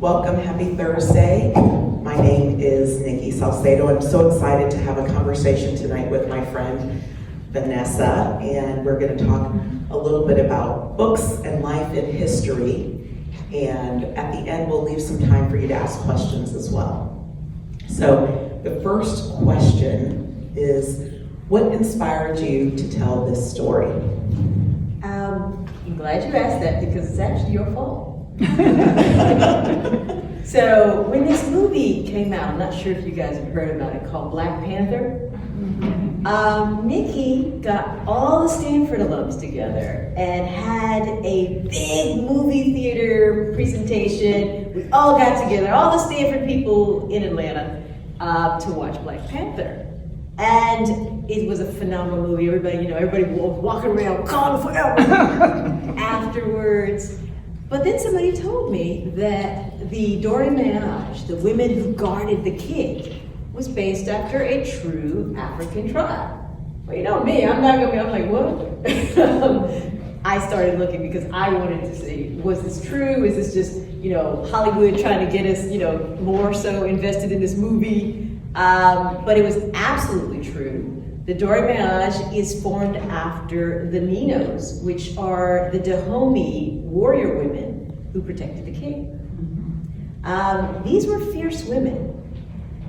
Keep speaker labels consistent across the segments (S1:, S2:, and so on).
S1: Welcome, happy Thursday. My name is Nicki Salcedo. I'm so excited to have a conversation tonight with my friend Vanessa, and we're going to talk a little bit about books and life in history. And at the end, we'll leave some time for you to ask questions as well. So the first question is, what inspired you to tell this story?
S2: I'm glad you asked that because it's actually your fault. So when this movie came out, I'm not sure if you guys have heard about it, called Black Panther. Nicki got all the Stanford alums together and had a big movie theater presentation. We all got together, all the Stanford people in Atlanta, to watch Black Panther. And it was a phenomenal movie. Everybody was walking around calling forever afterwards. But then somebody told me that the Dora Milaje, the women who guarded the king, was based after a true African tribe. Well, you know me, I'm like, what? I started looking because I wanted to see, was this true? Is this just, Hollywood trying to get us, more so invested in this movie? But it was absolutely true. The Dora Milaje is formed after the Minos, which are the Dahomey warrior women who protected the king. These were fierce women.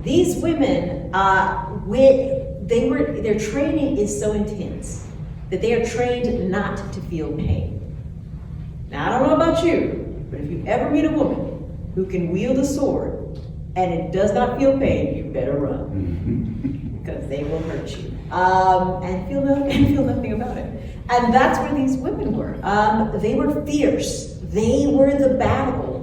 S2: These women, their training is so intense that they are trained not to feel pain. Now, I don't know about you, but if you ever meet a woman who can wield a sword and it does not feel pain, you better run, because they will hurt you and feel nothing about it. And that's where these women were. They were fierce. They were the battle.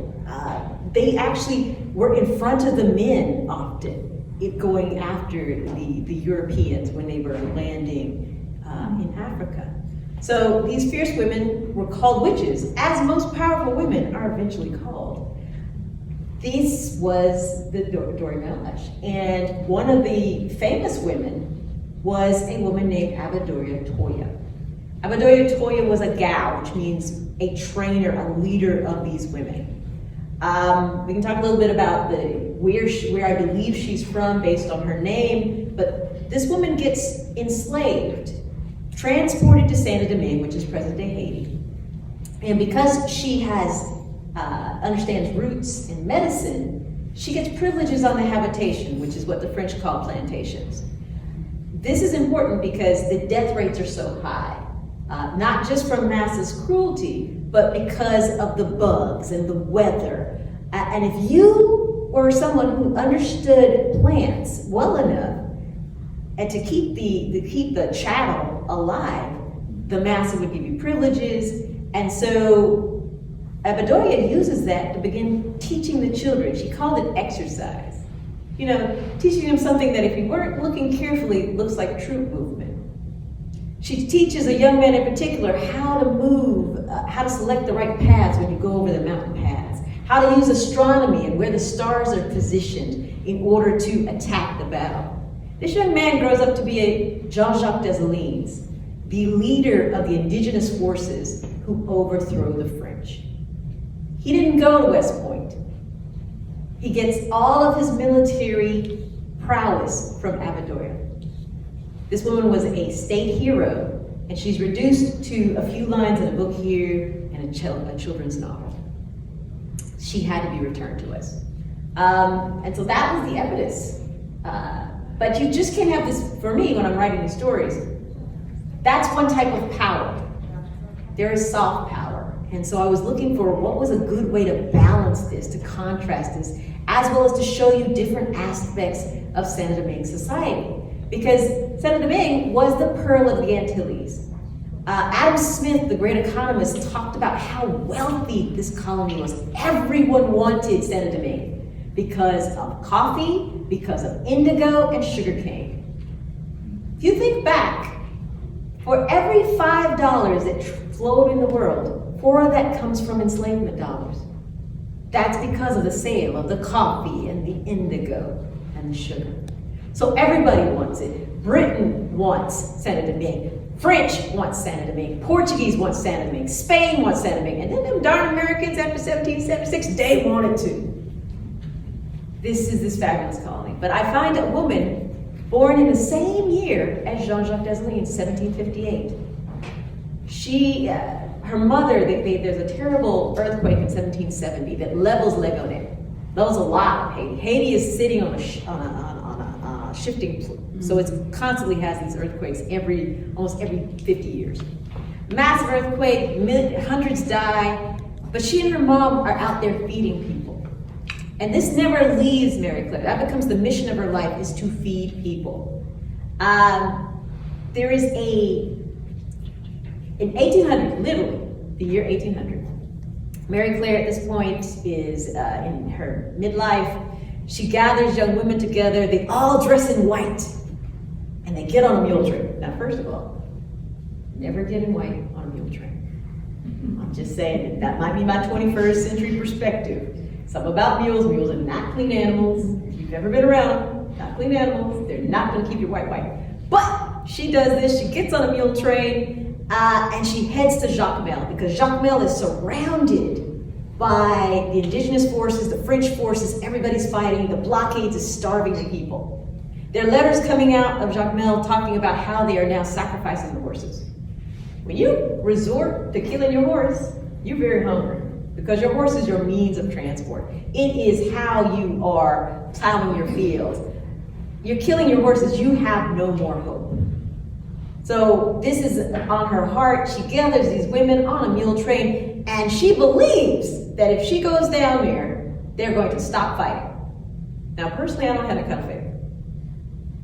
S2: They actually were in front of the men often, going after the Europeans when they were landing in Africa. So these fierce women were called witches, as most powerful women are eventually called. This was the Dora Milaje, and one of the famous women was a woman named Gran Toya. Gran Toya was a gal, which means a trainer, a leader of these women. We can talk a little bit about where I believe she's from based on her name, but this woman gets enslaved, transported to Saint Domingue, which is present-day Haiti, and because she understands roots in medicine, she gets privileges on the habitation, which is what the French call plantations. This is important because the death rates are so high, not just from masses cruelty, but because of the bugs and the weather. And if you were someone who understood plants well enough and to keep the chattel alive, the massa would give you privileges. And so Gran Toya uses that to begin teaching the children. She called it exercise. Teaching them something that if you weren't looking carefully, looks like troop movement. She teaches a young man in particular how to move, how to select the right paths when you go over the mountain paths, how to use astronomy and where the stars are positioned in order to attack the battle. This young man grows up to be a Jean-Jacques Dessalines, the leader of the indigenous forces who overthrow the French. He didn't go to West Point. He gets all of his military prowess from Gran Toya. This woman was a state hero, and she's reduced to a few lines in a book here and a children's novel. She had to be returned to us. And so that was the impetus. But you just can't have this, for me, when I'm writing these stories, that's one type of power. There is soft power. And so I was looking for what was a good way to balance this, to contrast this, as well as to show you different aspects of Saint Domingue society. Because Saint Domingue was the pearl of the Antilles. Adam Smith, the great economist, talked about how wealthy this colony was. Everyone wanted Saint Domingue because of coffee, because of indigo and sugarcane. If you think back, for every $5 that flowed in the world, 4 of that comes from enslavement dollars. That's because of the sale of the coffee and the indigo and the sugar. So everybody wants it. Britain wants Saint Domingue. French wants Saint Domingue. Portuguese wants Saint Domingue. Spain wants Saint Domingue. And then them darn Americans after 1776, they wanted to. this is this fabulous colony. But I find a woman born in the same year as Jean-Jacques Dessalines, 1758. Her mother, there's a terrible earthquake in 1770 that levels Legonais, levels a lot of Haiti. Haiti is sitting on a shifting, so it constantly has these earthquakes almost every 50 years. Massive earthquake, hundreds die, but she and her mom are out there feeding people. And this never leaves Mary Claire. That becomes the mission of her life, is to feed people. There is in 1800, literally, the year 1800, Mary Claire at this point is in her midlife. She gathers young women together, they all dress in white, and they get on a mule train. Now, first of all, never get in white on a mule train. I'm just saying that might be my 21st century perspective. Something about mules. Mules are not clean animals. If you've ever been around them, not clean animals. They're not going to keep you white. But she does this. She gets on a mule train and she heads to Jacmel, because Jacmel is surrounded by the indigenous forces, the French forces. Everybody's fighting. The blockade is starving the people. There are letters coming out of Jacmel talking about how they are now sacrificing the horses. When you resort to killing your horse, you're very hungry, because your horse is your means of transport. It is how you are plowing your fields. You're killing your horses, you have no more hope. So this is on her heart. She gathers these women on a mule train, and she believes that if she goes down there, they're going to stop fighting. Now, personally, I don't have that kind of faith.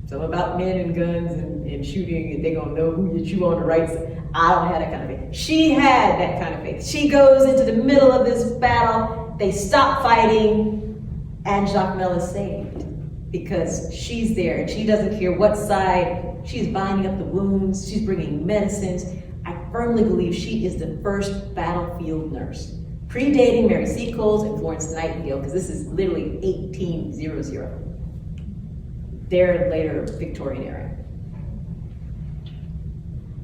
S2: So about men and guns and shooting, and they're gonna know who you chew on the right side. I don't have that kind of faith. She had that kind of faith. She goes into the middle of this battle, they stop fighting, and Jacmel is saved, because she's there, and she doesn't care what side. She's binding up the wounds, she's bringing medicines. I firmly believe she is the first battlefield nurse, predating Mary Seacole and Florence Nightingale, because this is literally 1800. Their later Victorian era.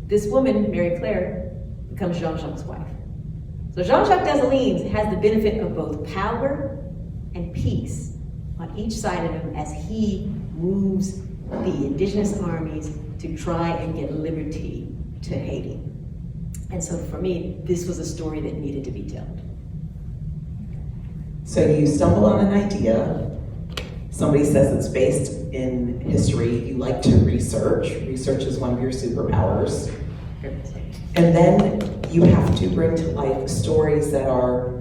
S2: This woman, Mary Claire, becomes Jean-Jacques' wife. So Jean-Jacques Dessalines has the benefit of both power and peace on each side of him as he moves the indigenous armies to try and get liberty to Haiti. And so for me, this was a story that needed to be told.
S1: So you stumble on an idea. Somebody says it's based in history. You like to research. Research is one of your superpowers. And then you have to bring to life stories that are,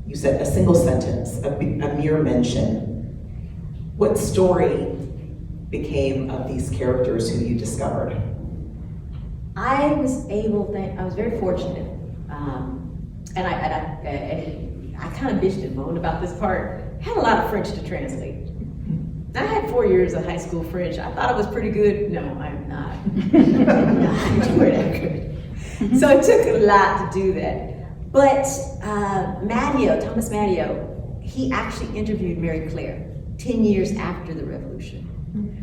S1: you said, a single sentence, a mere mention. What story became of these characters who you discovered?
S2: I was very fortunate. And I kind of bitched and moaned about this part. I had a lot of French to translate. I had 4 years of high school French. I thought it was pretty good. No, I'm not. I'm not anywhere that good. So it took a lot to do that. But Thomas Matteo, he actually interviewed Mary Claire 10 years after the revolution.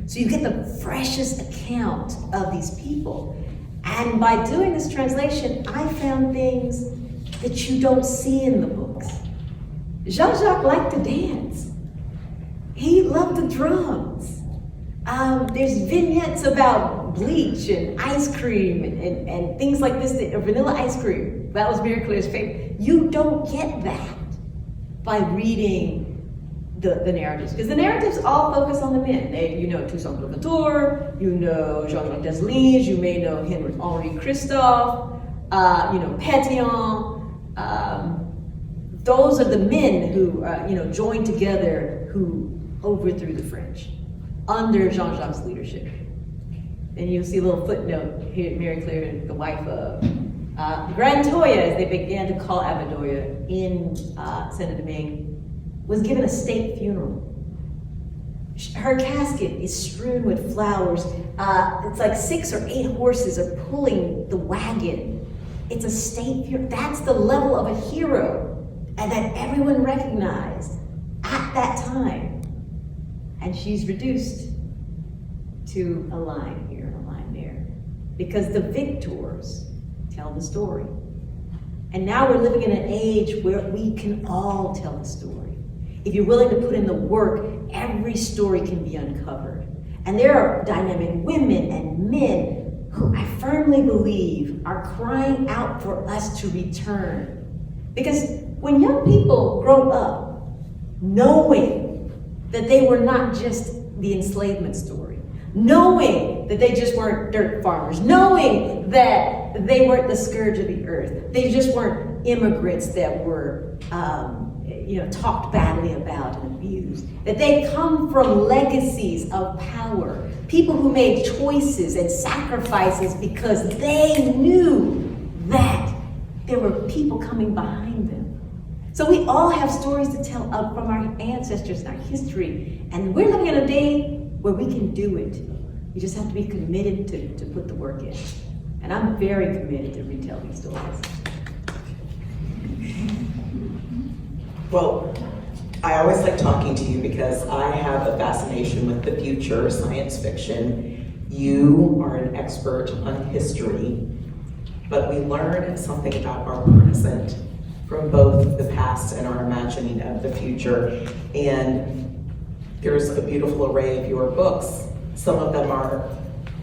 S2: So you get the freshest account of these people. And by doing this translation, I found things that you don't see in the books. Jean-Jacques liked to dance. He loved the drums. There's vignettes about bleach and ice cream and things like this, vanilla ice cream. That was Mary Claire's favorite. You don't get that by reading the narratives, because the narratives all focus on the men. You know Toussaint Louverture, you know Jean-Jacques Dessalines, you may know Henri Christophe, you know Pétion. Those are the men who joined together, who overthrew the French under Jean-Jacques' leadership. And you'll see a little footnote here, Mary Claire, the wife of Gran Toya, as they began to call Abadoya in Saint-Domingue, was given a state funeral. Her casket is strewn with flowers. It's like 6 or 8 horses are pulling the wagon. It's a state funeral. That's the level of a hero, and that everyone recognized at that time. And she's reduced to a line here and a line there, because the victors tell the story. And now we're living in an age where we can all tell the story. If you're willing to put in the work, every story can be uncovered. And there are dynamic women and men who I firmly believe are crying out for us to return. Because when young people grow up knowing that they were not just the enslavement story, knowing that they just weren't dirt farmers, knowing that they weren't the scourge of the earth, they just weren't immigrants that were talked badly about and abused, that they come from legacies of power, people who made choices and sacrifices because they knew that there were people coming behind them. So we all have stories to tell from our ancestors and our history, and we're living in a day where we can do it. You just have to be committed to put the work in. And I'm very committed to retell these stories.
S1: Well, I always like talking to you because I have a fascination with the future, science fiction. You are an expert on history, but we learn something about our present from both the past and our imagining of the future. And there's a beautiful array of your books. Some of them are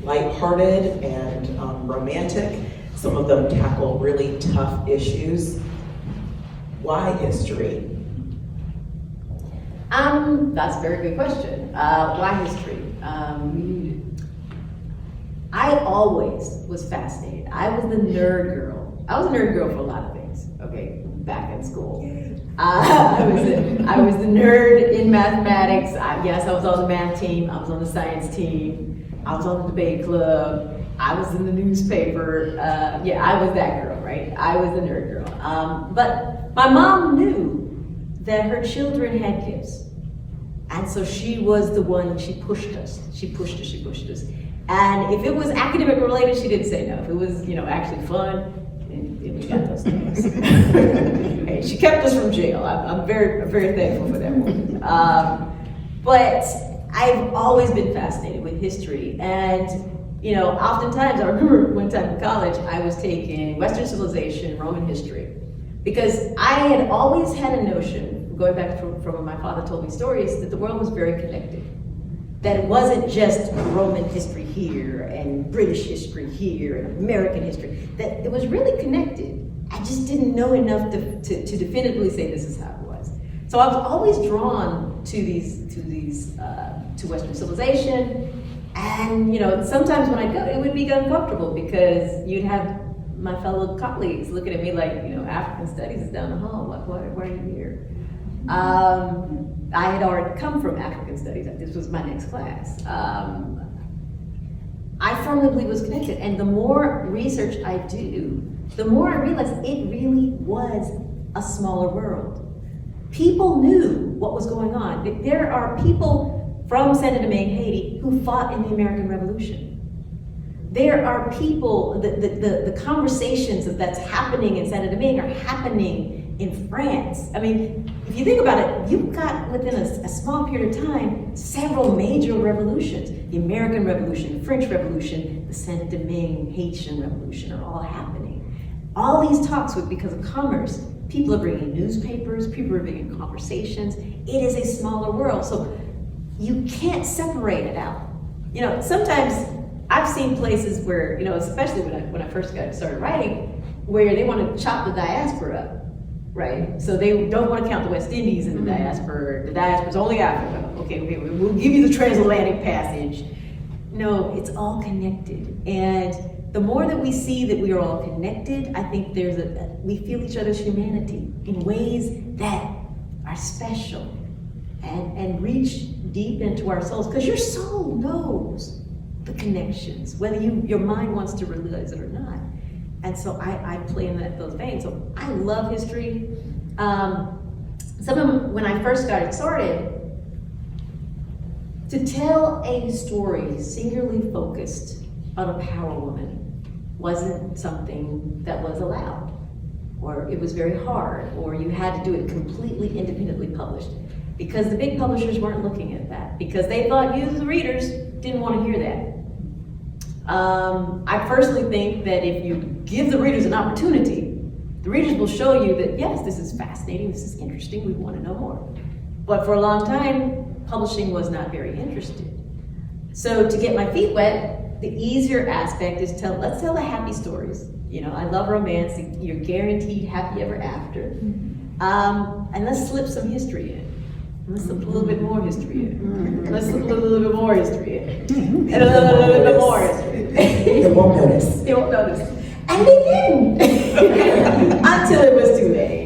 S1: lighthearted and romantic. Some of them tackle really tough issues. Why history?
S2: That's a very good question. Why history? I always was fascinated. I was the nerd girl. I was a nerd girl for a lot of things, okay, back in school. I was the nerd in mathematics. Yes, I was on the math team. I was on the science team. I was on the debate club. I was in the newspaper. I was that girl, right? I was the nerd girl. But my mom knew that her children had gifts. And so she was the one, she pushed us. And if it was academic related, she didn't say no. If it was, actually fun, then we got those things. Hey, she kept us from jail. I'm very thankful for that woman. But I've always been fascinated with history. And, oftentimes, I remember one time in college, I was taking Western civilization, Roman history, because I had always had a notion, going back from when my father told me stories, that the world was very connected. That it wasn't just Roman history here and British history here and American history, that it was really connected. I just didn't know enough to definitively say this is how it was. So I was always drawn to Western civilization, and sometimes when I'd go, it would be uncomfortable because you'd have my fellow colleagues looking at me like, African studies is down the hall. Why are you here? I had already come from African studies. This was my next class. I firmly believe it was connected. And the more research I do, the more I realize it really was a smaller world. People knew what was going on. There are people from Saint Domingue, Haiti, who fought in the American Revolution. There are people, the conversations that's happening in Saint Domingue are happening in France. I mean, if you think about it, you've got within a small period of time several major revolutions. The American Revolution, the French Revolution, the Saint Domingue Haitian Revolution are all happening. All these talks because of commerce, people are bringing newspapers, people are bringing conversations. It is a smaller world, so you can't separate it out. Sometimes I've seen places where, especially when I first started writing, where they want to chop the diaspora up, right? So they don't want to count the West Indies in the diaspora. The diaspora's only Africa. Okay, we'll give you the transatlantic passage. No, it's all connected. And the more that we see that we are all connected, I think we feel each other's humanity in ways that are special and reach deep into our souls, because your soul knows the connections, whether your mind wants to realize it or not. And so I play in those veins. So I love history. When I first got started, to tell a story singularly focused on a power woman wasn't something that was allowed, or it was very hard, or you had to do it completely independently published, because the big publishers weren't looking at that, because they thought you, the readers, didn't want to hear that. I personally think that if you give the readers an opportunity, the readers will show you that, yes, this is fascinating, this is interesting, we want to know more. But for a long time, publishing was not very interested. So to get my feet wet, the easier aspect is let's tell the happy stories. I love romance, you're guaranteed happy ever after. And let's slip some history in. Let's slip a little bit more history in. Let's slip a little bit more history in. And a little bit more history.
S1: They won't notice.
S2: They won't notice. And they didn't. Until it was too late.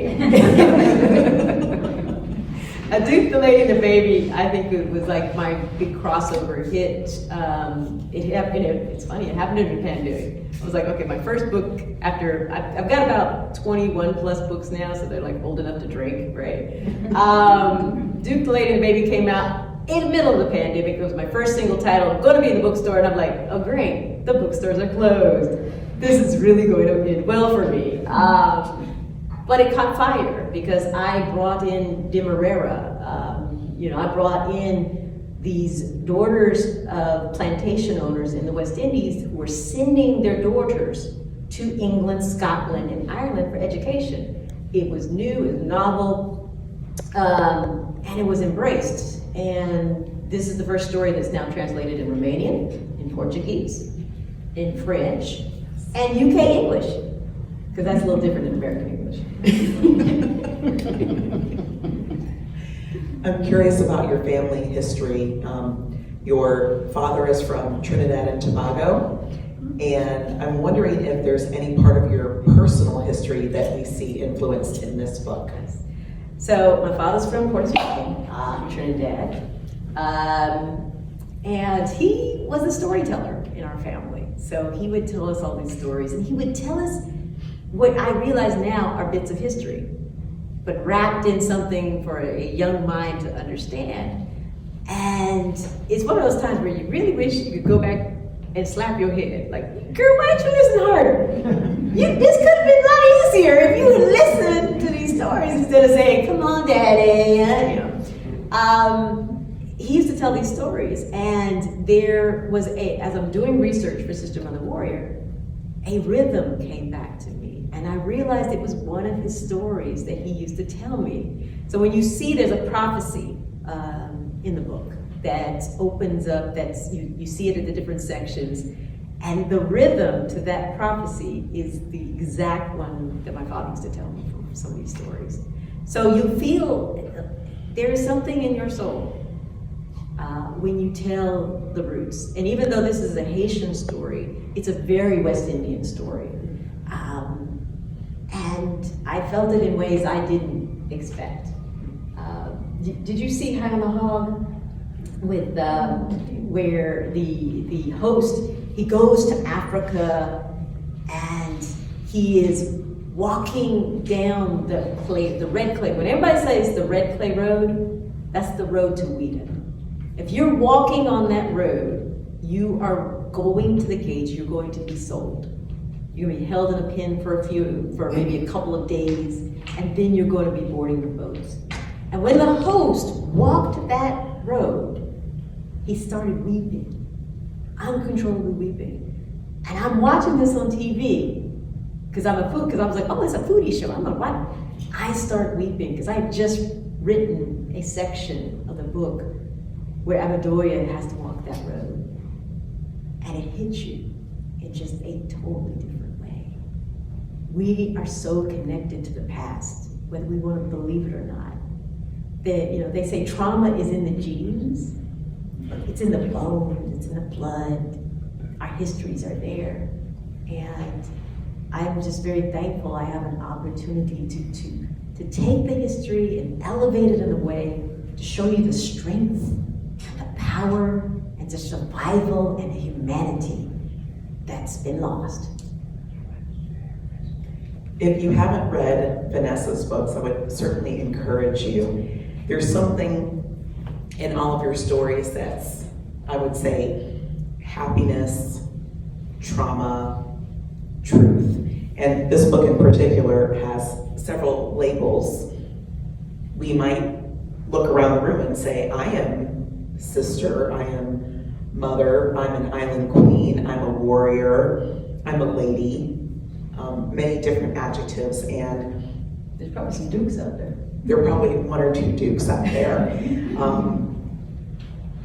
S2: A Duke, the Lady, and the Baby, I think it was like my big crossover hit. It happened, it's funny, it happened in the pandemic. I was like, okay, my first book after, I've got about 21 plus books now, so they're like old enough to drink, right? Duke, the Lady, and the Baby came out in the middle of the pandemic. It was my first single title. I'm going to be in the bookstore, and I'm like, oh great, the bookstores are closed. This is really going to end well for me. But it caught fire because I brought in Demerara. I brought in these daughters of plantation owners in the West Indies who were sending their daughters to England, Scotland, and Ireland for education. It was new, it was novel, and it was embraced. And this is the first story that's now translated in Romanian, in Portuguese, in French, and UK English, because that's a little different than American English.
S1: I'm curious about your family history. Your father is from Trinidad and Tobago, and I'm wondering if there's any part of your personal history that we see influenced in this book.
S2: So my father's from Puerto Rico, Trinidad, and he was a storyteller in our family. So he would tell us all these stories, and he would tell us what I realize now are bits of history, but wrapped in something for a young mind to understand. And it's one of those times where you really wish you could go back and slap your head. Like, girl, why don't you listen harder? This could have been a lot easier if you would listen to these stories instead of saying, come on, daddy, He used to tell these stories, and there was as I'm doing research for Sister Mother Warrior, a rhythm came back to me, and I realized it was one of his stories that he used to tell me. So when you see there's a prophecy in the book that opens up, you see it at the different sections, and the rhythm to that prophecy is the exact one that my father used to tell me from some of these stories. So you feel there is something in your soul when you tell the roots. And even though this is a Haitian story, it's a very West Indian story. And I felt it in ways I didn't expect. Did you see High on the Hog? With where the host, he goes to Africa and he is walking down the red clay. When everybody says the red clay road, that's the road to Whedon. If you're walking on that road, you are going to the gates, you're going to be sold. You're gonna be held in a pen for maybe a couple of days, and then you're going to be boarding the boats. And when the host walked that road, he started weeping, uncontrollably weeping. And I'm watching this on TV, because I was like, oh, it's a foodie show, I'm like, what? I start weeping, because I had just written a section of the book where Amadoya has to walk that road. And it hits you in just a totally different way. We are so connected to the past, whether we want to believe it or not. They say trauma is in the genes. It's in the bones, it's in the blood. Our histories are there. And I'm just very thankful I have an opportunity to take the history and elevate it in a way to show you the strength, and the power, and the survival and the humanity that's been lost.
S1: If you haven't read Vanessa's books, I would certainly encourage you. There's something in all of your stories that's, I would say, happiness, trauma, truth. And this book in particular has several labels. We might look around the room and say, I am sister, I am mother, I'm an island queen, I'm a warrior, I'm a lady, many different adjectives, and
S2: there's probably some dukes out there.
S1: There are probably one or two dukes out there.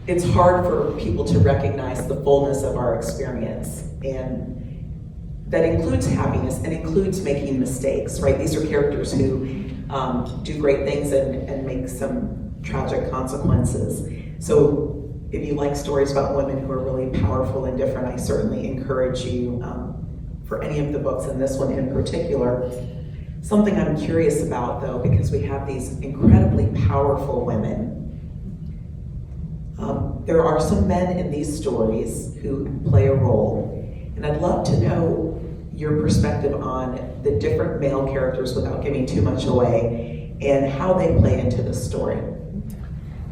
S1: it's hard for people to recognize the fullness of our experience, and that includes happiness and includes making mistakes, right? These are characters who do great things and make some tragic consequences. So if you like stories about women who are really powerful and different, I certainly encourage you for any of the books, and this one in particular. Something I'm curious about, though, because we have these incredibly powerful women, there are some men in these stories who play a role, and I'd love to know your perspective on the different male characters without giving too much away, and how they play into the story.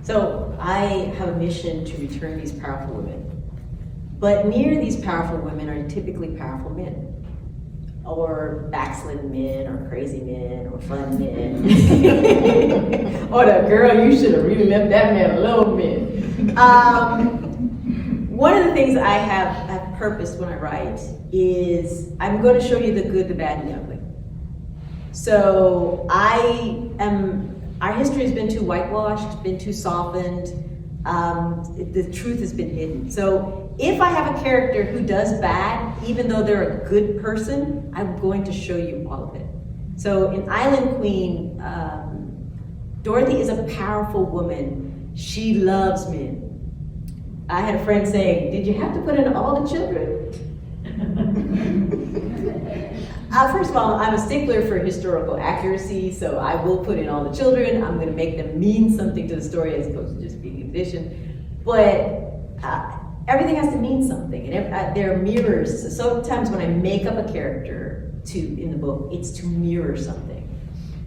S2: So I have a mission to return these powerful women. But near these powerful women are typically powerful men, or backslidden men, or crazy men, or fun men. Or the girl, you should have really left that man alone men. One of the things I have purposed when I write is I'm going to show you the good, the bad, and the ugly. So our history has been too whitewashed, been too softened. The truth has been hidden. So if I have a character who does bad, even though they're a good person, I'm going to show you all of it. So in Island Queen, Dorothy is a powerful woman. She loves men. I had a friend say, "Did you have to put in all the children?" First of all, I'm a stickler for historical accuracy, so I will put in all the children. I'm going to make them mean something to the story as opposed to just being addition. But everything has to mean something, and they're mirrors. So sometimes when I make up a character in the book, it's to mirror something.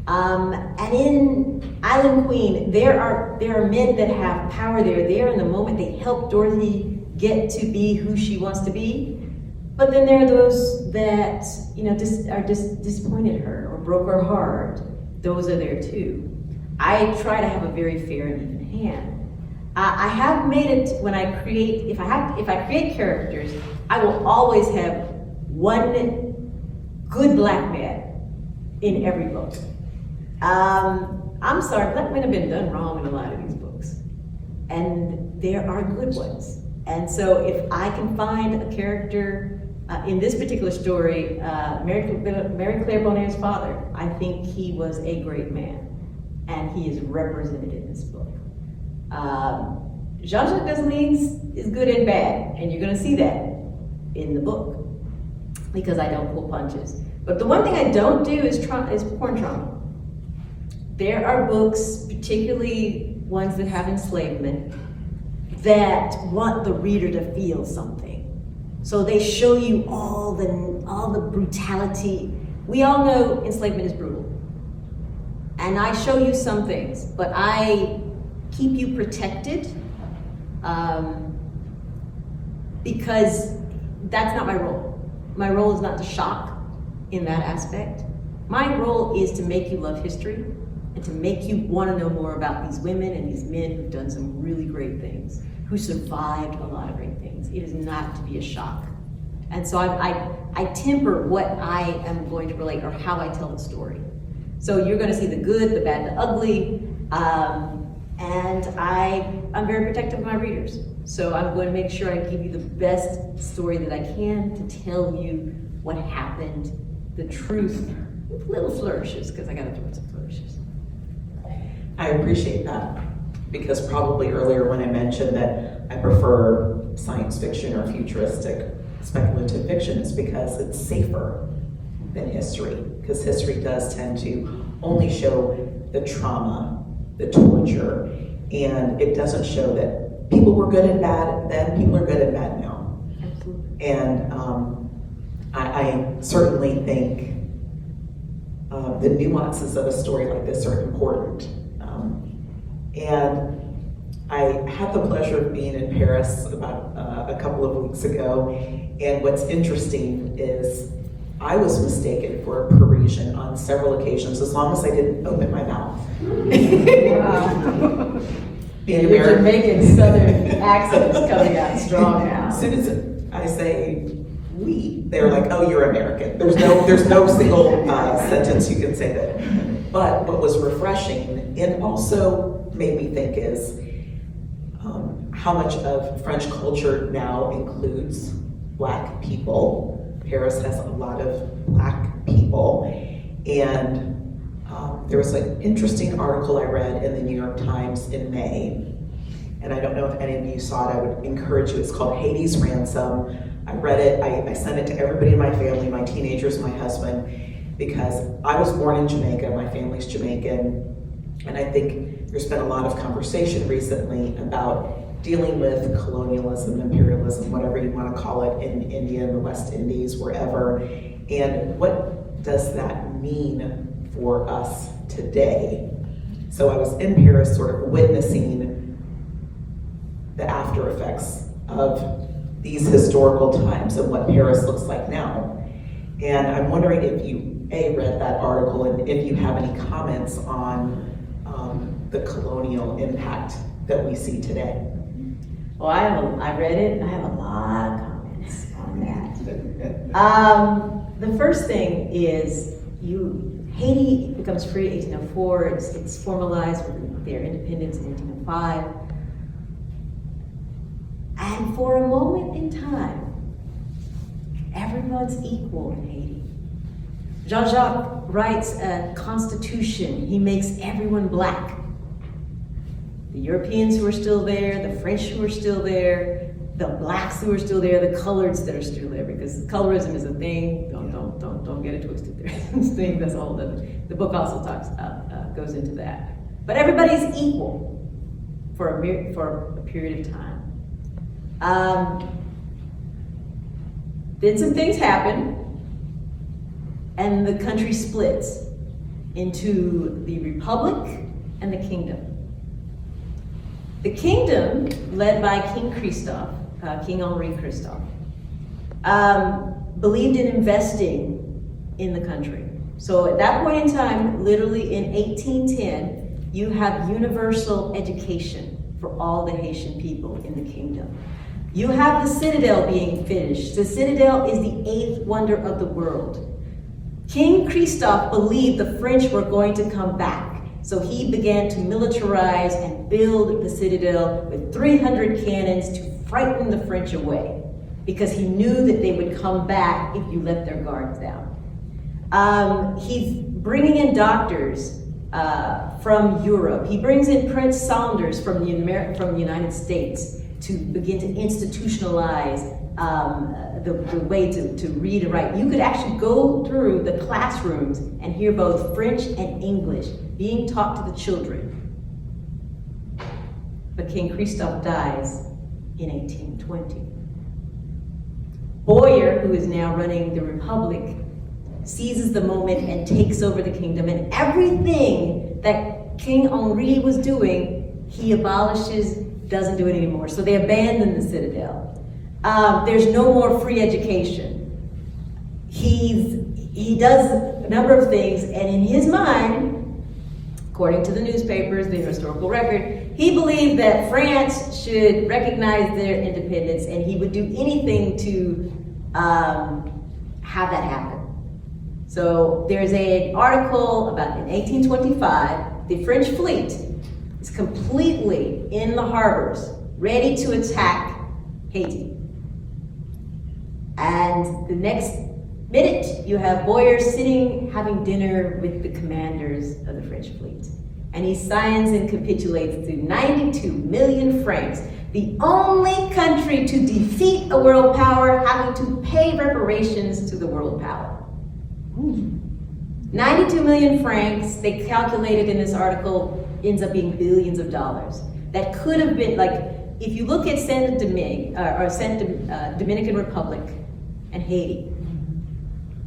S2: And in Island Queen, there are men that have power. They're there in the moment. They help Dorothy get to be who she wants to be. But then there are those that disappointed her or broke her heart. Those are there too. I try to have a very fair and even hand. I have made it when I create. If I create characters, I will always have one good black man in every book. I'm sorry, black men have been done wrong in a lot of these books, and there are good ones. And so if I can find a character, in this particular story, Mary Claire Bonheur's father, I think he was a great man, and he is represented in this book. Jean-Jacques Dessalines is good and bad, and you're gonna see that in the book, because I don't pull punches. But the one thing I don't do is porn trauma. There are books, particularly ones that have enslavement, that want the reader to feel something. So they show you all the brutality. We all know enslavement is brutal. And I show you some things, but I keep you protected because that's not my role. My role is not to shock in that aspect. My role is to make you love history and to make you want to know more about these women and these men who've done some really great things, who survived a lot of great things. It is not to be a shock. And so I temper what I am going to relate or how I tell the story. So you're going to see the good, the bad, the ugly, and I'm very protective of my readers. So I'm going to make sure I give you the best story that I can to tell you what happened, the truth, with little flourishes, because I got to throw in some flourishes.
S1: I appreciate that, because probably earlier when I mentioned that I prefer science fiction or futuristic speculative fiction, it's because it's safer than history, because history does tend to only show the trauma, the torture, and it doesn't show that people were good and bad then, people are good and bad now.
S2: Absolutely.
S1: And I certainly think the nuances of a story like this are important. And I had the pleasure of being in Paris about a couple of weeks ago, and what's interesting is I was mistaken for a Parisian on several occasions, as long as I didn't open my mouth.
S2: Wow.
S1: Being
S2: Your
S1: American,
S2: Jamaican Southern accent is coming out strong now.
S1: as soon as I say "we," they're like, "Oh, you're American." There's no single sentence you can say that. But what was refreshing and also made me think is how much of French culture now includes Black people. Paris has a lot of Black people. And there was an interesting article I read in the New York Times in May. And I don't know if any of you saw it. I would encourage you. It's called Haiti's Ransom. I read it. I sent it to everybody in my family, my teenagers, my husband, because I was born in Jamaica. My family's Jamaican. And I think there's been a lot of conversation recently about dealing with colonialism, imperialism, whatever you want to call it, in India, in the West Indies, wherever. And what does that mean for us today? So I was in Paris sort of witnessing the after effects of these historical times and what Paris looks like now. And I'm wondering if you, read that article and if you have any comments on the colonial impact that we see today.
S2: Well, I read it, and I have a lot of comments on that. The first thing is, Haiti becomes free in 1804, it's formalized with their independence in 1805. And for a moment in time, everyone's equal in Haiti. Jean-Jacques writes a constitution. He makes everyone Black. The Europeans who are still there, the French who are still there, the Blacks who are still there, the coloreds that are still there, because colorism is a thing. Don't get it twisted. There's a thing. That's all. The book also goes into that. But everybody's equal for a period of time. Then some things happen, and the country splits into the Republic and the Kingdom. The Kingdom, led by King Christophe, King Henri Christophe, believed in investing in the country. So at that point in time, literally in 1810, you have universal education for all the Haitian people in the kingdom. You have the citadel being finished. The citadel is the 8th wonder of the world. King Christophe believed the French were going to come back, so he began to militarize and build the citadel with 300 cannons to frighten the French away, because he knew that they would come back if you let their guards down. He's bringing in doctors from Europe. He brings in Prince Saunders from the United States to begin to institutionalize the way to read and write. You could actually go through the classrooms and hear both French and English being taught to the children. But King Christophe dies in 1820. Boyer, who is now running the Republic, seizes the moment and takes over the kingdom, and everything that King Henri was doing, he abolishes, doesn't do it anymore. So they abandon the citadel. There's no more free education. He does a number of things, and in his mind, according to the newspapers, the historical record, he believed that France should recognize their independence, and he would do anything to have that happen. So there's an article about in 1825, the French fleet is completely in the harbors, ready to attack Haiti. And the next minute, you have Boyer sitting, having dinner with the commanders of the French fleet. And he signs and capitulates to 92 million francs, the only country to defeat a world power having to pay reparations to the world power. 92 million francs, they calculated in this article, ends up being billions of dollars. That could have been, like, if you look at Dominican Republic and Haiti.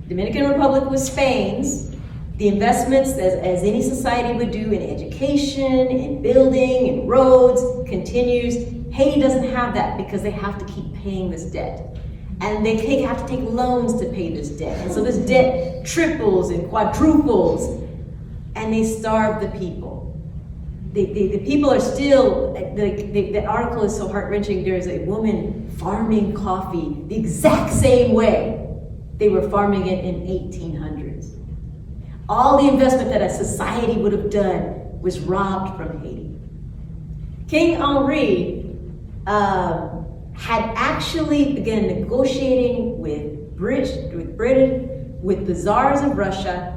S2: Dominican Republic was Spain's. The investments, as any society would do in education, in building, in roads, continues. Haiti doesn't have that because they have to keep paying this debt. And they have to take loans to pay this debt. And so this debt triples and quadruples, and they starve the people. The people are still, the article is so heart-wrenching. There's a woman farming coffee the exact same way they were farming it in 1800s. All the investment that a society would have done was robbed from Haiti. King Henri had actually begun negotiating with Britain, with the czars of Russia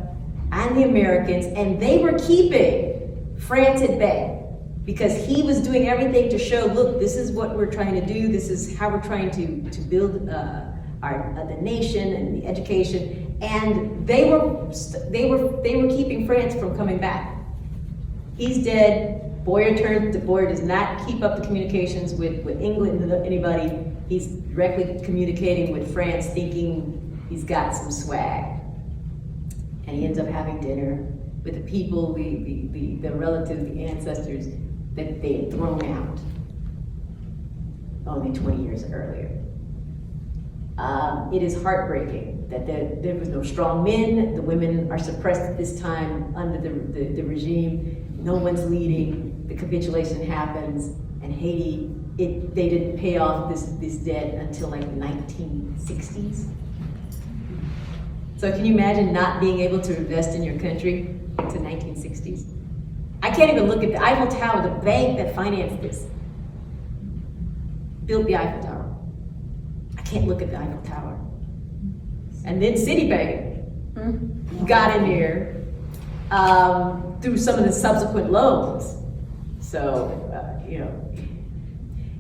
S2: and the Americans, and they were keeping France at bay because he was doing everything to show, look, this is what we're trying to do, this is how we're trying to build the nation and the education, and they were keeping France from coming back. He's dead. Boyer does not keep up the communications with England or anybody. He's directly communicating with France, thinking he's got some swag. And he ends up having dinner with the people, the relatives, the ancestors that they had thrown out only 20 years earlier. It is heartbreaking that there was no strong men. The women are suppressed at this time under the regime. No one's leading. The capitulation happens, and Haiti, they didn't pay off this debt until like the 1960s. So can you imagine not being able to invest in your country to 1960s? I can't even look at the Eiffel Tower. The bank that financed this built the Eiffel Tower. I can't look at the Eiffel Tower. And then Citibank got in there through some of the subsequent loans. So,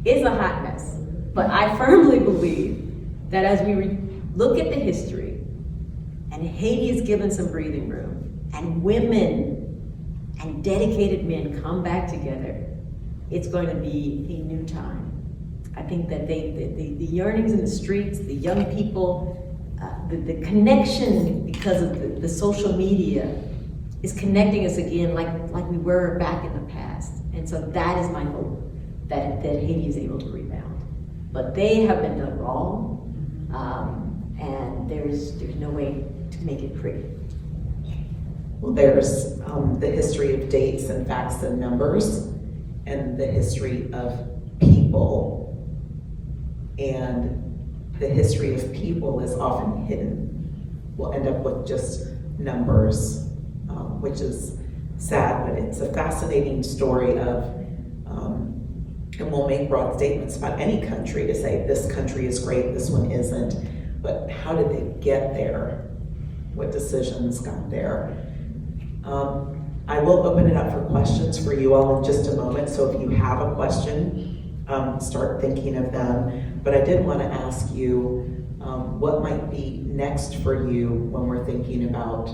S2: it's a hot mess. But I firmly believe that as we look at the history, and Haiti is given some breathing room, and women and dedicated men come back together, it's going to be a new time. I think that the yearnings in the streets, the young people, the connection because of the social media is connecting us again like we were back in the past. And so that is my hope, that Haiti is able to rebound. But they have been done wrong, and there's no way to make it pretty.
S1: Well, there's the history of dates and facts and numbers, and the history of people. And the history of people is often hidden. We'll end up with just numbers, which is sad, but it's a fascinating story of, and we'll make broad statements about any country to say this country is great, this one isn't, but how did they get there? What decisions got there? I will open it up for questions for you all in just a moment, so if you have a question, start thinking of them. But I did want to ask you what might be next for you when we're thinking about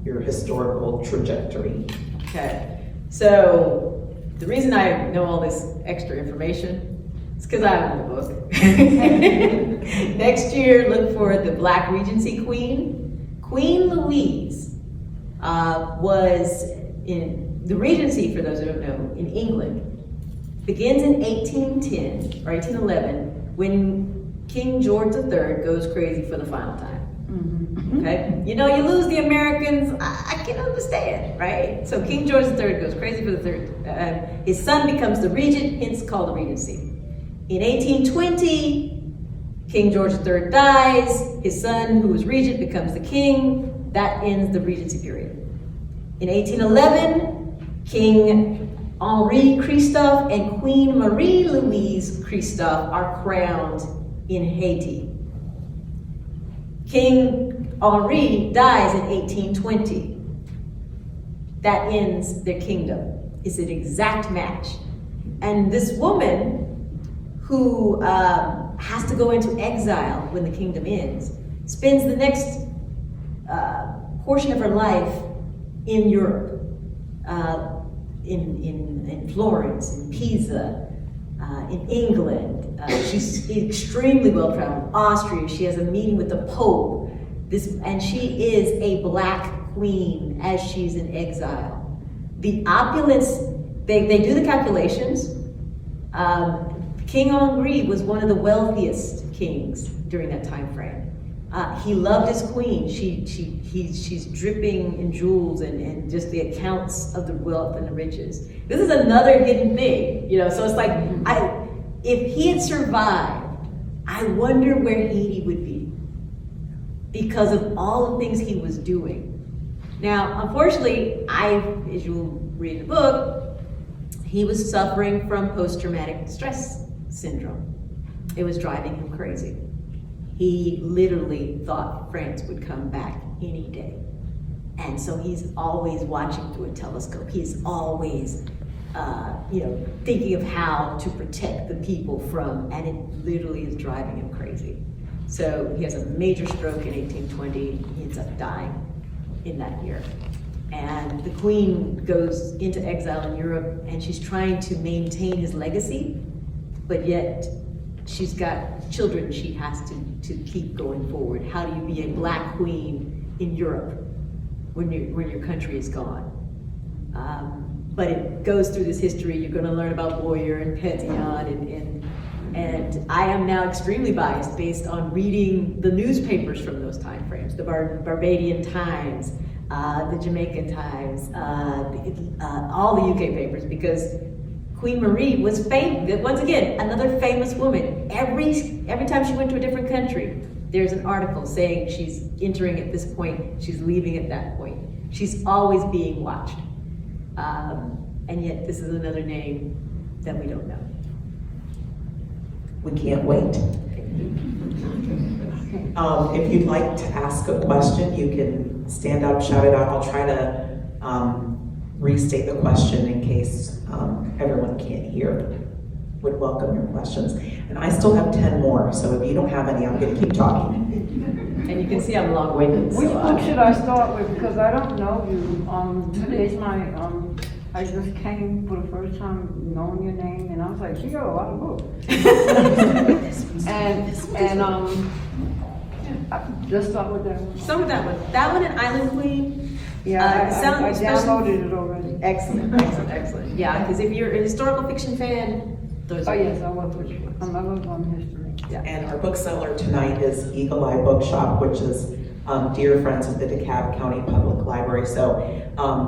S1: your historical trajectory.
S2: Okay, so the reason I know all this extra information is because I have the book. Next year, look for the Black Regency Queen. Queen Louise was in the Regency, for those who don't know, in England, begins in 1810 or 1811 when King George III goes crazy for the final time. Okay, you lose the Americans. I can understand, right? So King George III goes crazy for the third. His son becomes the regent, hence called the Regency. In 1820, King George III dies. His son, who was regent, becomes the king. That ends the Regency period. In 1811, King Henri Christophe and Queen Marie-Louise Christophe are crowned in Haiti. King Henri dies in 1820. That ends their kingdom. It's an exact match. And this woman who has to go into exile when the kingdom ends, spends the next portion of her life in Europe, in Florence, in Pisa, in England. She's extremely well traveled. Austria, she has a meeting with the Pope. And she is a Black queen as she's in exile. The opulence, they do the calculations. King Henri was one of the wealthiest kings during that time frame. He loved his queen. She's dripping in jewels and just the accounts of the wealth and the riches. This is another hidden thing, so it's like, if he had survived, I wonder where Haiti would be because of all the things he was doing. Now, unfortunately, as you'll read in the book, he was suffering from post-traumatic stress syndrome. It was driving him crazy. He literally thought France would come back any day. And so he's always watching through a telescope. He's always, thinking of how to protect the people from, and it literally is driving him crazy. So he has a major stroke in 1820. He ends up dying in that year. And the Queen goes into exile in Europe, and she's trying to maintain his legacy, but yet she's got children she has to keep going forward. How do you be a Black queen in Europe when your country is gone? But it goes through this history. You're going to learn about Bonheur and Petillon, and I am now extremely biased based on reading the newspapers from those time frames, the Barbadian Times, the Jamaican Times, all the UK papers, because Queen Marie was famous. Once again, another famous woman. Every time she went to a different country, there's an article saying she's entering at this point, she's leaving at that point. She's always being watched. And yet this is another name that we don't know.
S1: We can't wait. If you'd like to ask a question, you can stand up, shout it out. I'll try to restate the question in case everyone can't hear. Would welcome your questions. And I still have 10 more, so if you don't have any, I'm going to keep talking.
S2: And you can see I'm long-winded.
S3: Which book should I start with? Because I don't know you. Today's my, I just came for the first time knowing your name, and I was like, you got a lot of books. Just start with that one.
S2: Start with that one. That one and Island Queen.
S3: Yeah, I downloaded it already.
S2: Excellent. Yeah, because if you're a historical fiction fan, those are.
S3: Oh yes, I love fiction. I love history.
S2: Yeah.
S1: And our bookseller tonight is Eagle Eye Bookshop, which is dear friends of the Dekalb County Public Library. So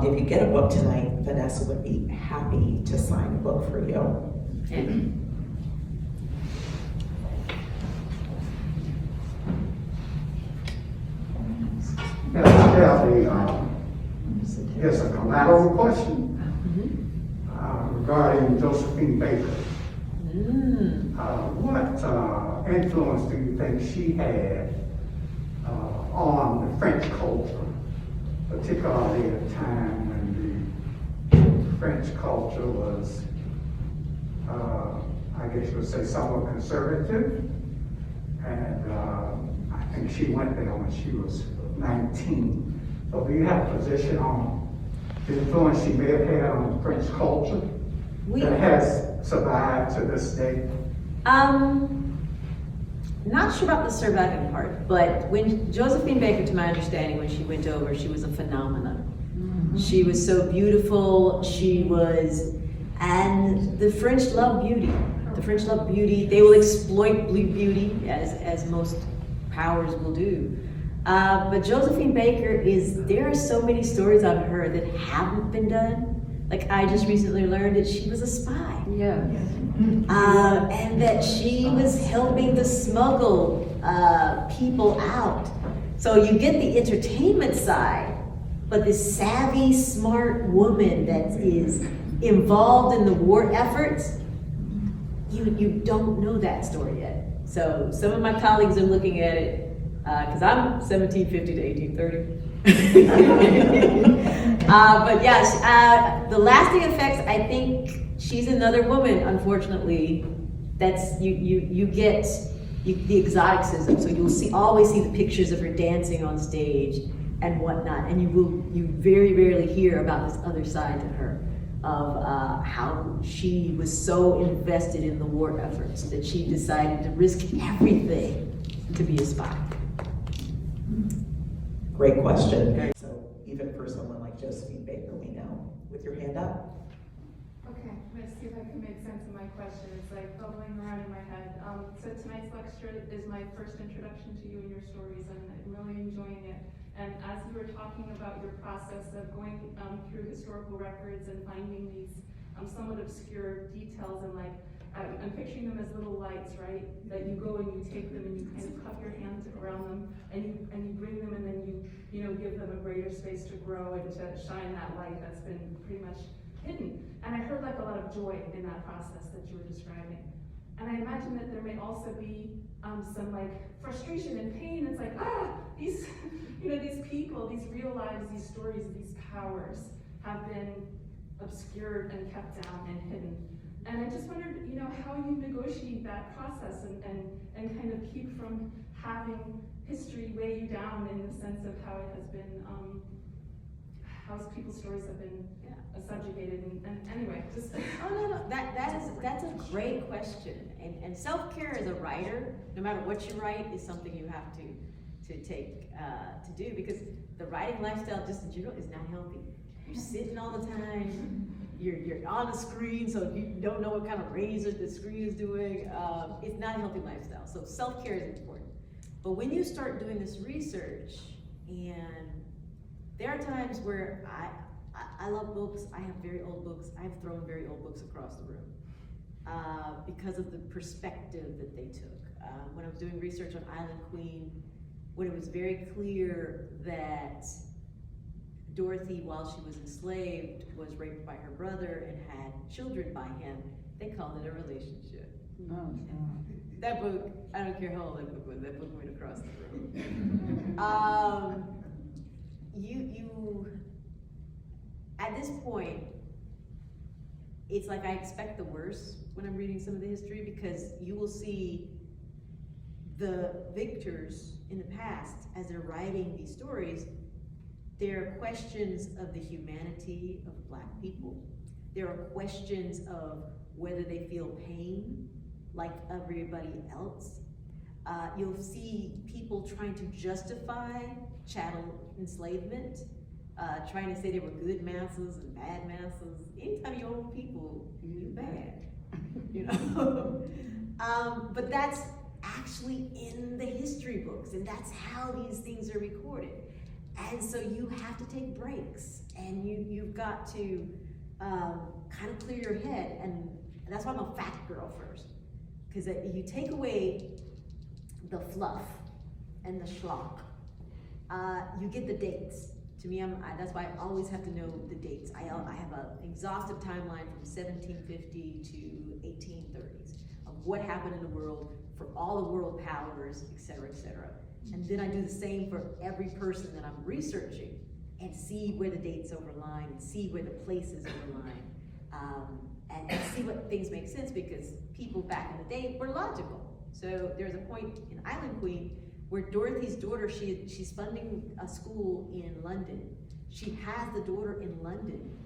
S1: if you get a book tonight, Vanessa would be happy to sign a book for you.
S2: And
S4: Yes, a collateral question regarding Josephine Baker. What influence do you think she had on the French culture, particularly at a time when the French culture was, I guess you would say, somewhat conservative? And I think she went there when she was 19. So do you have a position on the influence she may have had on French culture that has survived to this day?
S2: Not sure about the surviving part, but when Josephine Baker, to my understanding, when she went over, she was a phenomenon. Mm-hmm. She was so beautiful. And the French love beauty. The French love beauty. They will exploit beauty, as most powers will do. But Josephine Baker there are so many stories of her that haven't been done. Like I just recently learned that she was a spy.
S3: Yeah.
S2: And that she was helping to smuggle people out. So you get the entertainment side, but this savvy, smart woman that is involved in the war efforts, you don't know that story yet. So some of my colleagues are looking at it, because I'm 1750 to 1830. But yeah, the lasting effects, I think she's another woman, unfortunately, that's, you get the exoticism. So you'll always see the pictures of her dancing on stage and whatnot. And you very rarely hear about this other side to her, of how she was so invested in the war efforts that she decided to risk everything to be a spy.
S1: Great question. So even for someone like Josephine Baker, we know. With your hand up.
S5: Okay, let's see if I can make sense of my question. It's like bubbling around in my head. So tonight's lecture is my first introduction to you and your stories, and I'm really enjoying it. And as you were talking about your process of going through historical records and finding these somewhat obscure details, and like, I'm picturing them as little lights, right? That you go and you take them and you kind of cup your hands around them and you bring them, and then you give them a greater space to grow and to shine that light that's been pretty much hidden. And I heard like a lot of joy in that process that you were describing. And I imagine that there may also be some like frustration and pain. It's like, these, these people, these real lives, these stories, these powers have been obscured and kept down and hidden. And I just wondered, how you negotiate that process and kind of keep from having history weigh you down in the sense of how it has been, how people's stories have been subjugated. And anyway, just.
S2: Oh, no, that's a great question. And self-care as a writer, no matter what you write, is something you have to take, to do, because the writing lifestyle just in general is not healthy. You're sitting all the time. You're on the screen, so you don't know what kind of razor the screen is doing. It's not a healthy lifestyle, so self-care is important. But when you start doing this research, and there are times where I love books, I have very old books, I've thrown very old books across the room because of the perspective that they took. When I was doing research on Island Queen, when it was very clear that Dorothy, while she was enslaved, was raped by her brother and had children by him, they called it a relationship.
S3: No,
S2: That book, I don't care how old that book was, that book went across the room. At this point, it's like I expect the worst when I'm reading some of the history, because you will see the victors in the past, as they're writing these stories, there are questions of the humanity of Black people. There are questions of whether they feel pain like everybody else. You'll see people trying to justify chattel enslavement, trying to say there were good masses and bad masses. Anytime you own people, you're bad, But that's actually in the history books, and that's how these things are recorded. And so you have to take breaks, and you've got to kind of clear your head, and that's why I'm a fact girl first. Because if you take away the fluff and the schlock, you get the dates. To me, that's why I always have to know the dates. I have an exhaustive timeline from 1750 to 1830s of what happened in the world for all the world powers, et cetera, et cetera. And then I do the same for every person that I'm researching, and see where the dates overline, and see where the places overline, and see what things make sense, because people back in the day were logical. So there's a point in Island Queen where Dorothy's daughter, she's funding a school in London. She has the daughter in London,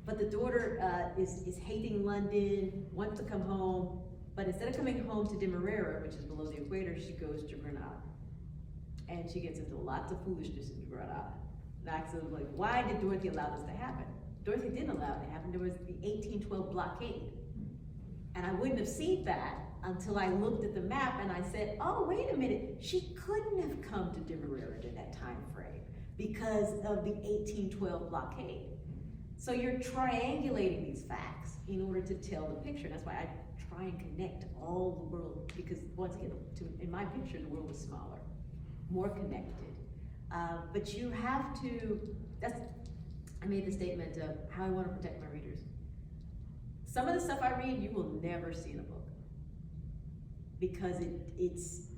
S2: but the daughter is hating London, wants to come home, but instead of coming home to Demerara, which is below the equator, she goes to Grenada. And she gets into lots of foolishness in Grenada. Knocks of like, why did Dorothy allow this to happen? Dorothy didn't allow it to happen. There was the 1812 blockade. And I wouldn't have seen that until I looked at the map and I said, oh, wait a minute, she couldn't have come to Demerara in that time frame because of the 1812 blockade. So you're triangulating these facts in order to tell the picture. That's why I try and connect all the world, because once again, in my picture, the world was smaller, more connected. But you have to, I made the statement of how I want to protect my readers. Some of the stuff I read, you will never see in a book. Because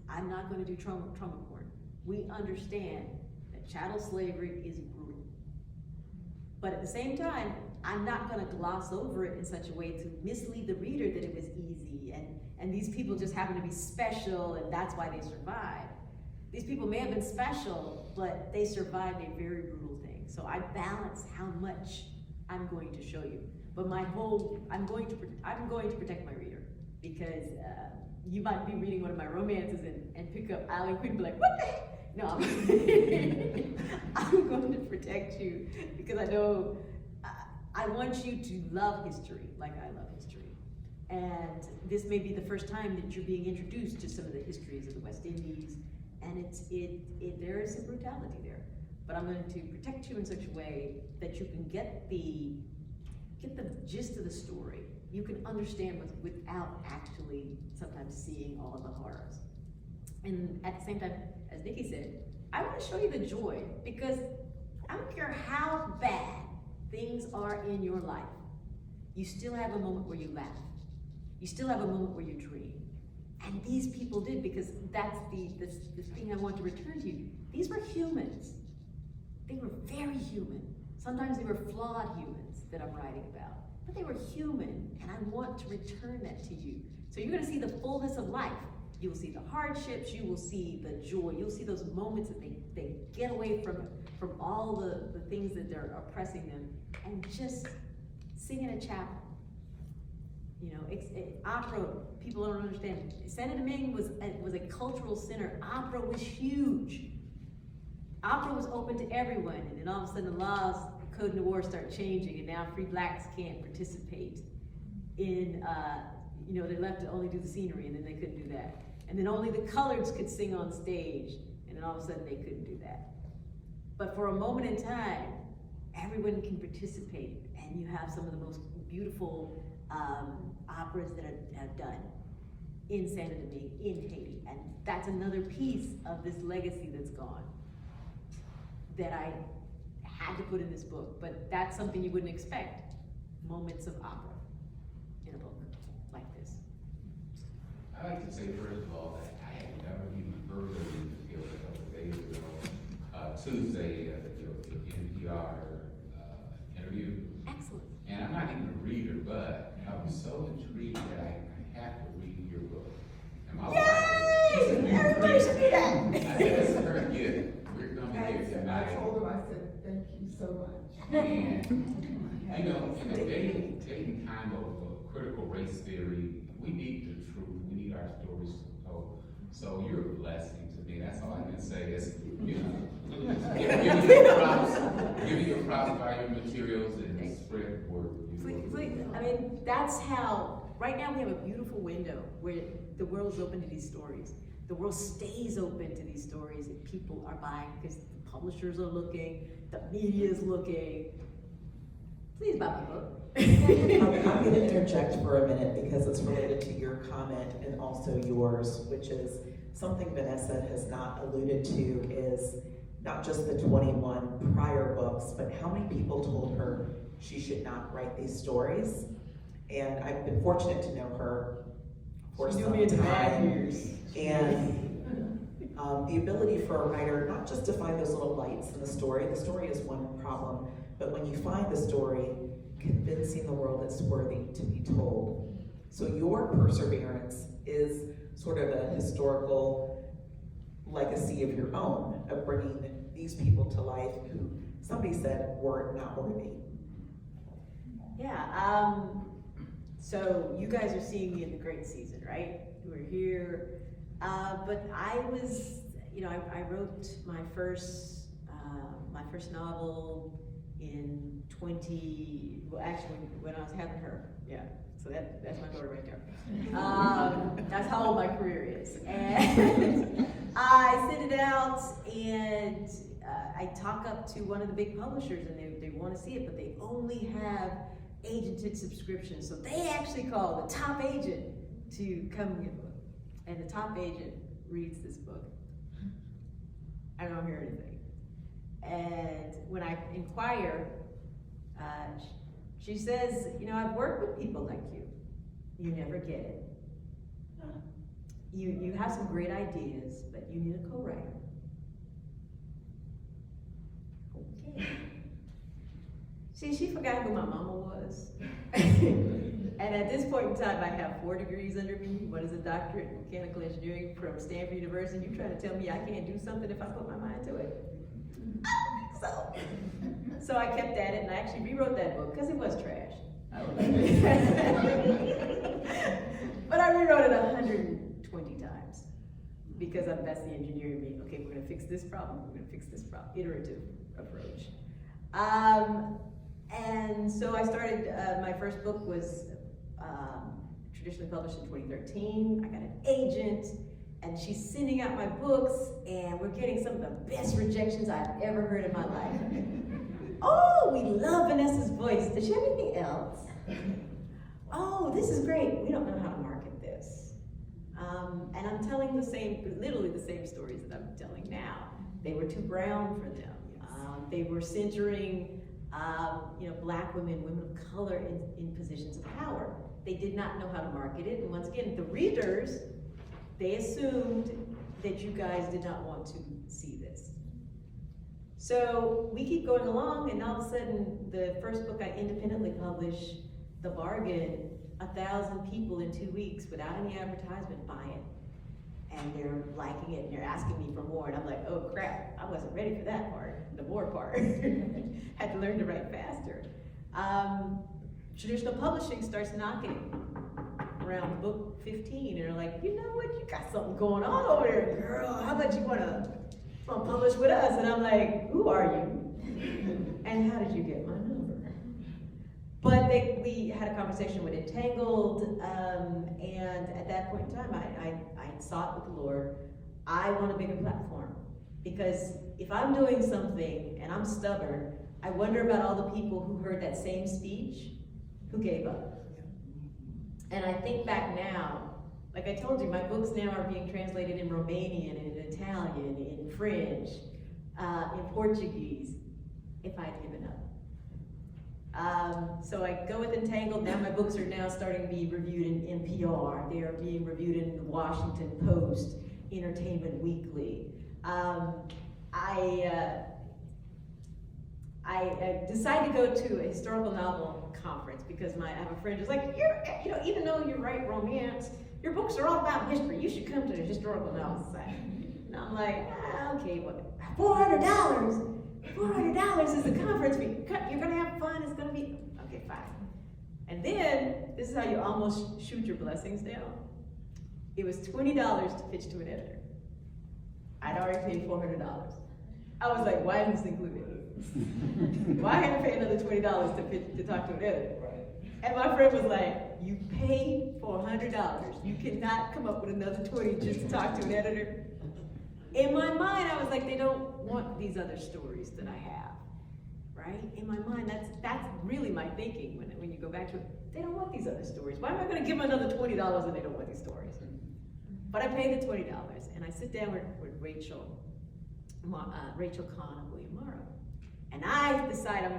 S2: I'm not going to do trauma porn. We understand that chattel slavery is brutal. But at the same time, I'm not going to gloss over it in such a way to mislead the reader that it was easy and these people just happen to be special and that's why they survived. These people may have been special, but they survived a very brutal thing. So I balance how much I'm going to show you. But I'm going to protect my reader, because you might be reading one of my romances and pick up Island Queen and be like, what the heck? No, I'm going to protect you, because I know I want you to love history like I love history. And this may be the first time that you're being introduced to some of the histories of the West Indies, and there is some brutality there. But I'm going to protect you in such a way that you can get the gist of the story. You can understand without actually sometimes seeing all of the horrors. And at the same time, as Nicki said, I want to show you the joy, because I don't care how bad things are in your life, you still have a moment where you laugh. You still have a moment where you dream. And these people did, because that's the thing I want to return to you. These were humans. They were very human. Sometimes they were flawed humans that I'm writing about, but they were human, and I want to return that to you. So you're gonna see the fullness of life. You will see the hardships, you will see the joy, you'll see those moments that they get away from all the things that they're oppressing them, and just sing in a chapel. You know, opera, people don't understand. Saint Domingue was a cultural center. Opera was huge. Opera was open to everyone, and then all of a sudden the laws, the Code Noir start changing, and now free blacks can't participate in, you know, they're left to only do the scenery, and then they couldn't do that. And then only the coloreds could sing on stage, and then all of a sudden they couldn't do that. But for a moment in time, everyone can participate, and you have some of the most beautiful operas that are done in Saint Domingue, in Haiti. And that's another piece of this legacy that's gone, that I had to put in this book. But that's something you wouldn't expect, moments of opera in a book like this.
S6: I like to say, first of all, that I had never even heard of you until a couple of days ago. Tuesday, the NPR interview.
S2: Excellent.
S6: And I'm not even a reader, but I was so intrigued that I have to read your book. And my wife,
S2: Everybody should do that.
S6: I said, this is her gift. We're coming here tonight.
S7: I told him, I said, thank you so much.
S6: And, you know, in a dating kind of critical race theory, we need the truth. We need our stories told. So you're a blessing to me. That's all I can say is, you know, give you your props by your materials and spread word.
S2: Please. I mean, that's how, right now we have a beautiful window where the world is open to these stories. The world stays open to these stories if people are buying, because the publishers are looking, the media is looking. Please buy my book.
S1: I'm going to interject for a minute because it's related to your comment and also yours, which is something Vanessa has not alluded to, is not just the 21 prior books, but how many people told her she should not write these stories. And I've been fortunate to know her for some time. And the ability for a writer not just to find those little lights in the story is one problem, but when you find the story, convincing the world it's worthy to be told. So your perseverance is sort of a historical legacy of your own, of bringing these people to life who somebody said were not worthy.
S2: Yeah, so you guys are seeing me in the great season, right? We're here, but I was, you know, I wrote my first novel in when I was having her, yeah. So that's my daughter right there. That's how old my career is. And I sent it out, and I talk up to one of the big publishers, and they want to see it, but they only have agented subscriptions. So they actually call the top agent to come get a book. And the top agent reads this book. I don't hear anything. And when I inquire, she says, you know, I've worked with people like you. You never get it. You have some great ideas, but you need a co-writer. Okay. See, she forgot who my mama was. And at this point in time, I have 4 degrees under me. One is a doctorate in mechanical engineering from Stanford University. You trying to tell me I can't do something if I put my mind to it? I don't think so. So I kept at it, and I actually rewrote that book because it was trash. But I rewrote it 120 times because that's the engineer in me. Okay, we're gonna fix this problem. We're gonna fix this problem. Iterative approach. And so I started. My first book was traditionally published in 2013. I got an agent, and she's sending out my books, and we're getting some of the best rejections I've ever heard in my life. Oh, we love Vanessa's voice. Does she have anything else? Oh, this is great. We don't know how to market this. And I'm telling literally the same stories that I'm telling now. They were too brown for them. They were centering, Black women, women of color in positions of power. They did not know how to market it, and once again, the readers, they assumed that you guys did not want to see this. So we keep going along, and all of a sudden, the first book I independently published, The Bargain, 1,000 people in 2 weeks without any advertisement buy it. And they're liking it, and they're asking me for more, and I'm like, oh crap, I wasn't ready for that part, the more part. Had to learn to write faster. Traditional publishing starts knocking around book 15, and they're like, you know what, you got something going on over there, girl. How about you wanna publish with us? And I'm like, who are you? And how did you get my number? But we had a conversation with Entangled, and at that point in time, I sought with the Lord, I want a bigger platform. Because if I'm doing something and I'm stubborn, I wonder about all the people who heard that same speech who gave up. And I think back now, like I told you, my books now are being translated in Romanian, in Italian, in French, in Portuguese, if I'd given up. So I go with Entangled. Now my books are now starting to be reviewed in NPR. They are being reviewed in the Washington Post, Entertainment Weekly. I decided to go to a historical novel conference because I have a friend who's like, even though you write romance, your books are all about history. You should come to the Historical Novel Society. And I'm like, okay, what? $400? $400 is the conference fee. You're gonna have fun, it's gonna be, okay, fine. And then, this is how you almost shoot your blessings down. It was $20 to pitch to an editor. I'd already paid $400. I was like, why isn't this included? Why had to pay another $20 to talk to an editor? And my friend was like, you paid $400. You cannot come up with another $20 just to talk to an editor. In my mind, I was like, they don't want these other stories that I have, right? In my mind, that's really my thinking when you go back to it. They don't want these other stories. Why am I going to give them another $20 and they don't want these stories? But I paid the $20, and I sit down with Rachel Kahn and William Morrow. And I decide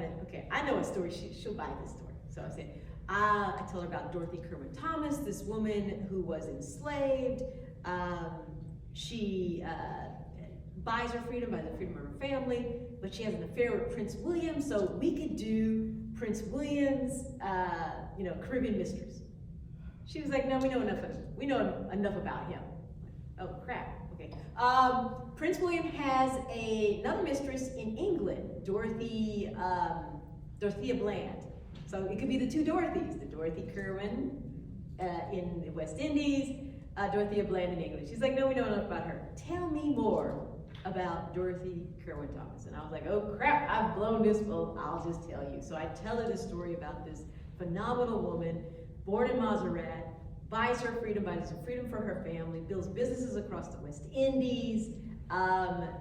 S2: I know a story, she'll buy this story. So I said, I tell her about Dorothy Kerwin Thomas, this woman who was enslaved. She buys her freedom by the freedom of her family, but she has an affair with Prince William, so we could do Prince William's, Caribbean mistress. She was like, no, we know enough about him. Oh crap, okay. Prince William has another mistress in England, Dorothea Bland. So it could be the two Dorothys, the Dorothy Kerwin in the West Indies, Dorothea Bland in England. She's like, no, we know enough about her. Tell me more about Dorothy Kerwin Thomas. And I was like, oh crap, I've blown this, well, I'll just tell you. So I tell her the story about this phenomenal woman, born in Montserrat, buys her freedom for her family, builds businesses across the West Indies.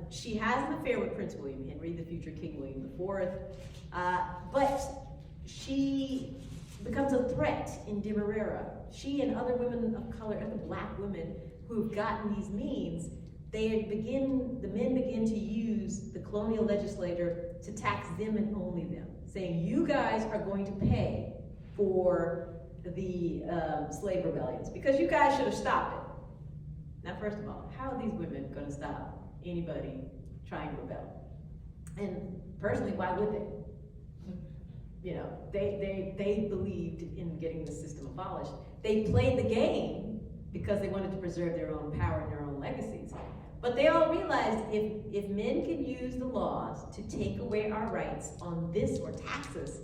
S2: She has an affair with Prince William Henry, the future King William IV, but she becomes a threat in Demerara. She and other women of color, other black women who've gotten these means, the men begin to use the colonial legislator to tax them and only them, saying, you guys are going to pay for the slave rebellions because you guys should have stopped it. Now, first of all, how are these women going to stop anybody trying to rebel? And personally, why would they? They believed in getting the system abolished. They played the game because they wanted to preserve their own power and their own legacies. But they all realized if men can use the laws to take away our rights on this or taxes,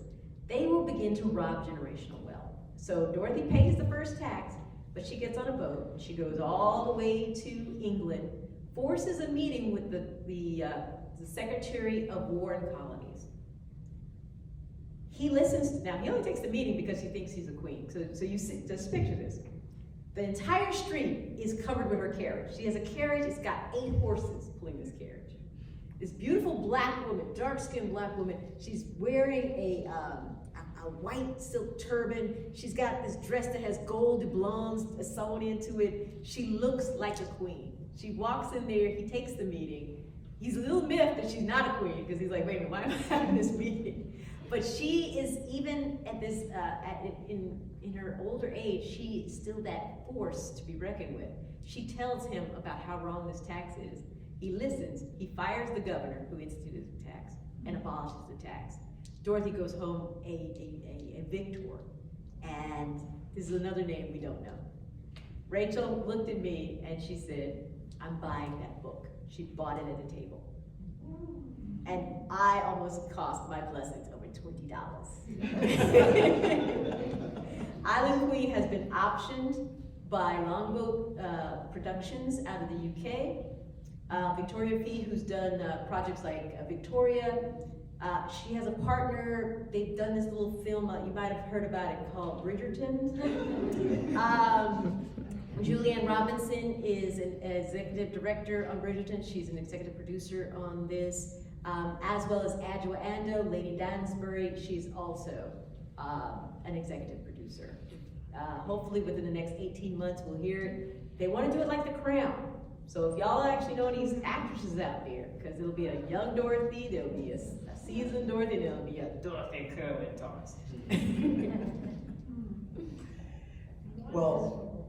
S2: they will begin to rob generational wealth. So Dorothy pays the first tax, but she gets on a boat. She goes all the way to England, forces a meeting with the Secretary of War and Colonies. He listens. Now, he only takes the meeting because he thinks he's a queen. So you see, just picture this. The entire street is covered with her carriage. She has a carriage. It's got 8 horses pulling this carriage. This beautiful black woman, dark-skinned black woman, she's wearing a white silk turban. She's got this dress that has gold doubloons sewn into it. She looks like a queen. She walks in there. He takes the meeting. He's a little miffed that she's not a queen because he's like, wait a minute, why am I having this meeting? But she is, even at this, in her older age, she is still that force to be reckoned with. She tells him about how wrong this tax is. He listens, he fires the governor who instituted the tax and abolishes the tax. Dorothy goes home a victor, and this is another name we don't know. Rachel looked at me and she said, I'm buying that book. She bought it at the table. And I almost cost my blessings over $20. Island Queen has been optioned by Longboat Productions out of the UK. Victoria Fee, who's done projects like Victoria. She has a partner, they've done this little film, you might have heard about it, called Bridgerton. Julianne Robinson is an executive director on Bridgerton. She's an executive producer on this, as well as Adjoa Ando, Lady Dansbury. She's also an executive producer. Hopefully within the next 18 months we'll hear it. They want to do it like The Crown. So if y'all actually know these actresses out there, because it'll be a young Dorothy, there'll be a seasoned Dorothy, there'll be a Dorothy Kerwin Thomas.
S1: Well,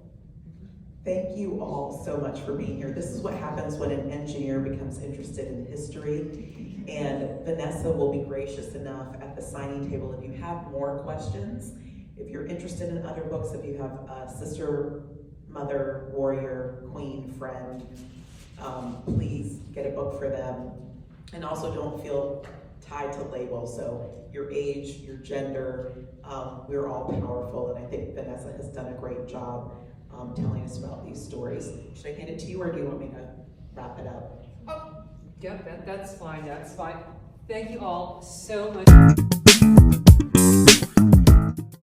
S1: thank you all so much for being here. This is what happens when an engineer becomes interested in history. And Vanessa will be gracious enough at the signing table if you have more questions. If you're interested in other books, if you have a sister, mother, warrior, queen, friend, please get a book for them. And also don't feel tied to labels. So your age, your gender, we're all powerful. And I think Vanessa has done a great job telling us about these stories. Should I hand it to you, or do you want me to wrap it up?
S8: Oh, yeah, that's fine, that's fine. Thank you all so much.